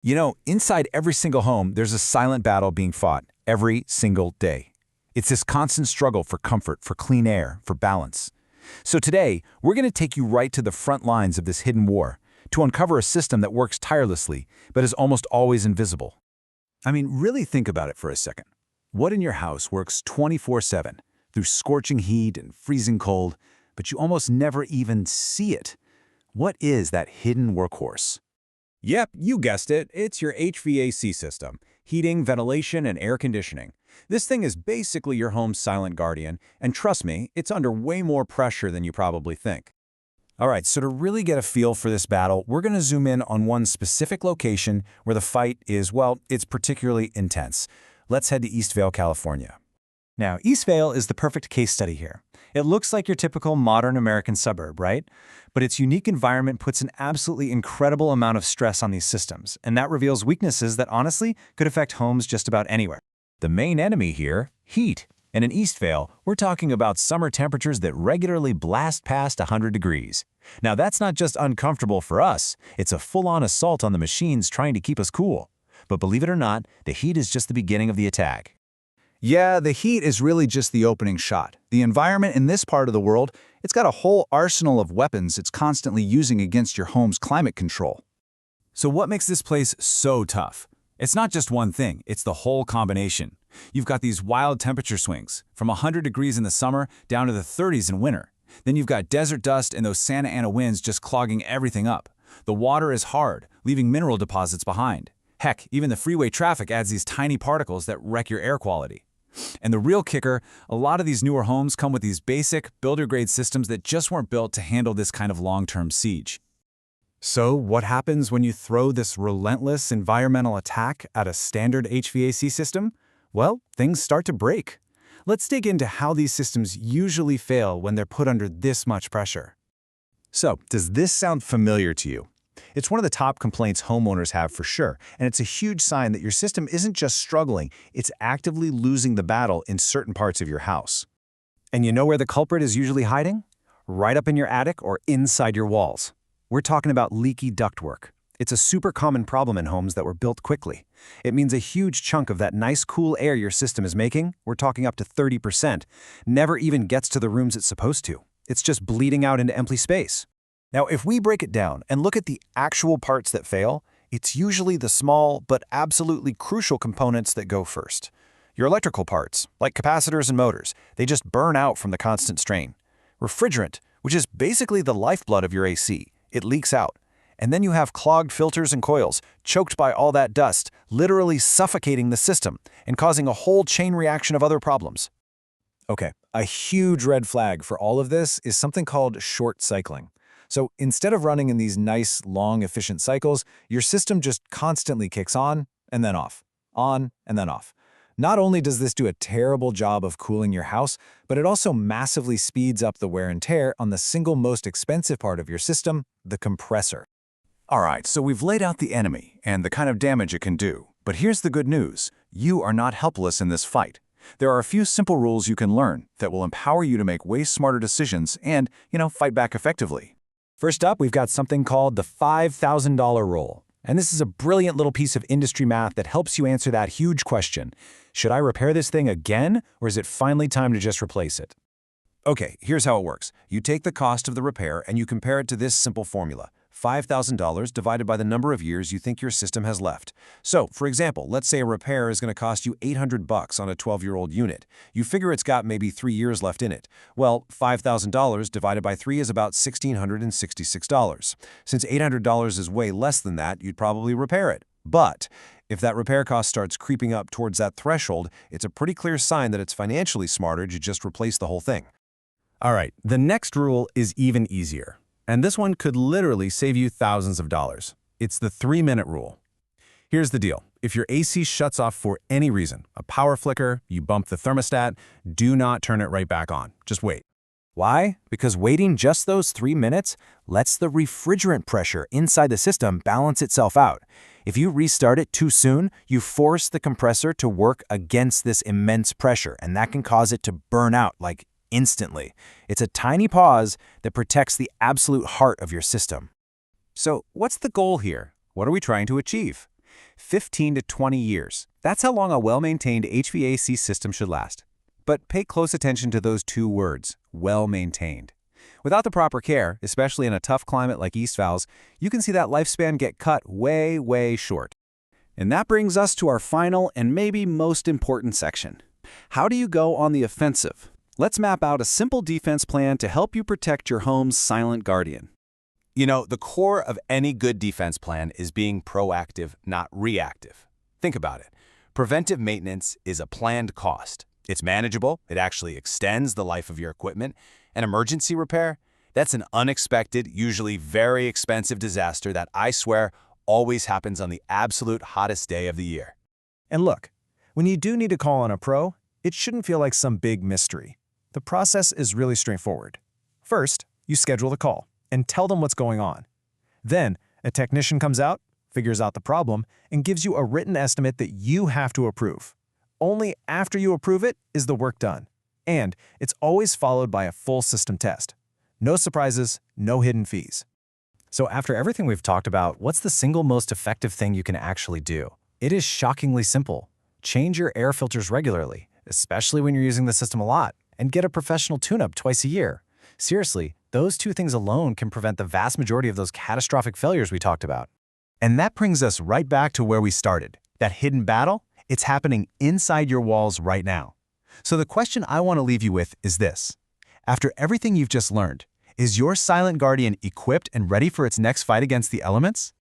You know, inside every single home, there's a silent battle being fought every single day. It's this constant struggle for comfort, for clean air, for balance. So today, we're going to take you right to the front lines of this hidden war, to uncover a system that works tirelessly, but is almost always invisible. I mean, really think about it for a second. What in your house works 24/7, through scorching heat and freezing cold, but you almost never even see it? What is that hidden workhorse? Yep, you guessed it. It's your HVAC system, heating, ventilation, and air conditioning. This thing is basically your home's silent guardian, and trust me, it's under way more pressure than you probably think. All right, so to really get a feel for this battle, we're going to zoom in on one specific location where the fight is, well, it's particularly intense. Let's head to Eastvale, California. Now, Eastvale is the perfect case study here. It looks like your typical modern American suburb, right? But its unique environment puts an absolutely incredible amount of stress on these systems, and that reveals weaknesses that honestly could affect homes just about anywhere. The main enemy here, heat. And in Eastvale, we're talking about summer temperatures that regularly blast past 100 degrees. Now, that's not just uncomfortable for us, it's a full-on assault on the machines trying to keep us cool. But believe it or not, the heat is just the beginning of the attack. Yeah, the heat is really just the opening shot. The environment in this part of the world, it's got a whole arsenal of weapons it's constantly using against your home's climate control. So what makes this place so tough? It's not just one thing, it's the whole combination. You've got these wild temperature swings, from 100 degrees in the summer down to the 30s in winter. Then you've got desert dust and those Santa Ana winds just clogging everything up. The water is hard, leaving mineral deposits behind. Heck, even the freeway traffic adds these tiny particles that wreck your air quality. And the real kicker, a lot of these newer homes come with these basic, builder-grade systems that just weren't built to handle this kind of long-term siege. So what happens when you throw this relentless environmental attack at a standard HVAC system? Well, things start to break. Let's dig into how these systems usually fail when they're put under this much pressure. So, does this sound familiar to you? It's one of the top complaints homeowners have for sure, and it's a huge sign that your system isn't just struggling, it's actively losing the battle in certain parts of your house. And you know where the culprit is usually hiding? Right up in your attic or inside your walls. We're talking about leaky ductwork. It's a super common problem in homes that were built quickly. It means a huge chunk of that nice cool air your system is making, we're talking up to 30%, never even gets to the rooms it's supposed to. It's just bleeding out into empty space. Now, if we break it down and look at the actual parts that fail, it's usually the small but absolutely crucial components that go first. Your electrical parts, like capacitors and motors, they just burn out from the constant strain. Refrigerant, which is basically the lifeblood of your AC, it leaks out. And then you have clogged filters and coils, choked by all that dust, literally suffocating the system and causing a whole chain reaction of other problems. Okay, a huge red flag for all of this is something called short cycling. So instead of running in these nice, long, efficient cycles, your system just constantly kicks on and then off, on and then off. Not only does this do a terrible job of cooling your house, but it also massively speeds up the wear and tear on the single most expensive part of your system, the compressor. All right, so we've laid out the enemy and the kind of damage it can do. But here's the good news. You are not helpless in this fight. There are a few simple rules you can learn that will empower you to make way smarter decisions and, fight back effectively. First up, we've got something called the $5,000 rule. And this is a brilliant little piece of industry math that helps you answer that huge question. Should I repair this thing again, or is it finally time to just replace it? Okay, here's how it works. You take the cost of the repair and you compare it to this simple formula. $5,000 divided by the number of years you think your system has left. So, for example, let's say a repair is going to cost you $800 on a 12-year-old unit. You figure it's got maybe 3 years left in it. Well, $5,000 divided by 3 is about $1,666. Since $800 is way less than that, you'd probably repair it. But if that repair cost starts creeping up towards that threshold, it's a pretty clear sign that it's financially smarter to just replace the whole thing. All right, the next rule is even easier. And this one could literally save you thousands of dollars. It's the 3-minute rule. Here's the deal. If your AC shuts off for any reason, a power flicker, you bump the thermostat, do not turn it right back on. Just wait. Why? Because waiting just those 3 minutes lets the refrigerant pressure inside the system balance itself out. If you restart it too soon, you force the compressor to work against this immense pressure, and that can cause it to burn out like instantly. It's a tiny pause that protects the absolute heart of your system. So what's the goal here? What are we trying to achieve? 15 to 20 years. That's how long a well-maintained HVAC system should last. But pay close attention to those two words, well-maintained. Without the proper care, especially in a tough climate like Eastvale's, you can see that lifespan get cut way, way short. And that brings us to our final and maybe most important section. How do you go on the offensive? Let's map out a simple defense plan to help you protect your home's silent guardian. You know, the core of any good defense plan is being proactive, not reactive. Think about it. Preventive maintenance is a planned cost. It's manageable, it actually extends the life of your equipment. An emergency repair, that's an unexpected, usually very expensive disaster that I swear always happens on the absolute hottest day of the year. And look, when you do need to call on a pro, it shouldn't feel like some big mystery. The process is really straightforward. First, you schedule the call and tell them what's going on. Then, a technician comes out, figures out the problem, and gives you a written estimate that you have to approve. Only after you approve it is the work done. And it's always followed by a full system test. No surprises, no hidden fees. So after everything we've talked about, what's the single most effective thing you can actually do? It is shockingly simple. Change your air filters regularly, especially when you're using the system a lot, and get a professional tune-up twice a year. Seriously, those two things alone can prevent the vast majority of those catastrophic failures we talked about. And that brings us right back to where we started. That hidden battle, it's happening inside your walls right now. So the question I want to leave you with is this. After everything you've just learned, is your silent guardian equipped and ready for its next fight against the elements?